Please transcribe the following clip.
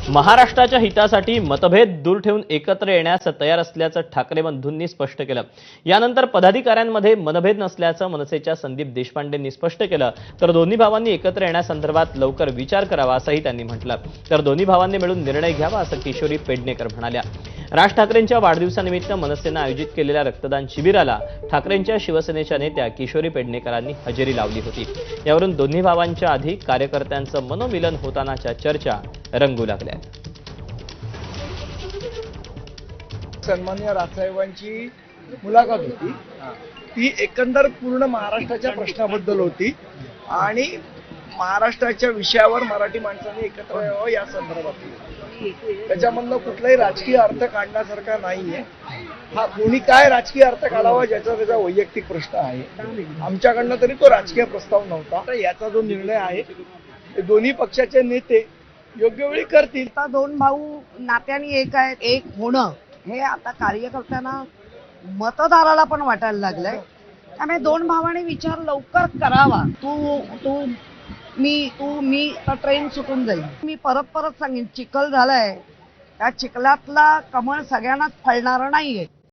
महाराष्ट्राच्या हितासाठी मतभेद दूर ठेवून एकत्र येण्यास तयार असल्याचं ठाकरे बंधूंनी स्पष्ट केलं। यानंतर पदाधिकाऱ्यांमध्ये मनभेद नसल्याचं मनसेच्या संदीप देशपांडेंनी स्पष्ट केलं, तर दोन्ही भावांनी एकत्र येण्यासंदर्भात लवकर विचार करावा असंही त्यांनी म्हटलं। तर दोन्ही भावांनी मिळून निर्णय घ्यावा असं किशोरी पेडणेकर म्हणाल्या। राज ठाकरेंच्या वाढदिवसानिमित्त मनसेनं आयोजित केलेल्या रक्तदान शिबिराला ठाकरेंच्या शिवसेनेच्या नेत्या किशोरी पेडणेकरांनी हजेरी लावली होती। यावरून दोन्ही भावांच्या आधी कार्यकर्त्यांचं मनोमिलन होतानाच्या चर्चा रंगू लागल्या। सन्माननीय राजसाहेबांची मुलाखत होती, ती एकंदर पूर्ण महाराष्ट्राच्या प्रश्नाबद्दल होती आणि महाराष्ट्राच्या विषयावर मराठी माणसांनी एकत्र यावं या संदर्भात होती। त्याच्यामधनं कुठलाही राजकीय अर्थ काढण्यासारखा नाहीये। हा कोणी काय राजकीय अर्थ काढावा ज्याचा त्याचा वैयक्तिक प्रश्न आहे। आमच्याकडनं तरी तो राजकीय प्रस्ताव नव्हता। तर याचा जो निर्णय आहे ते दोन्ही पक्षाचे नेते योग्य वेळी करतील। आता दोन भाऊ नात्याने एक आहेत, एक होणं हे आता कार्यकर्त्यांना मतदाराला पण वाटायला लागलंय। त्यामुळे दोन भावांनी विचार लवकर करावा। तू मी तर ट्रेन सुटून जाईल। मी परत सांगेन, चिखल झालाय, त्या चिखलातला कमळ सगळ्यांनाच फळणार नाहीये।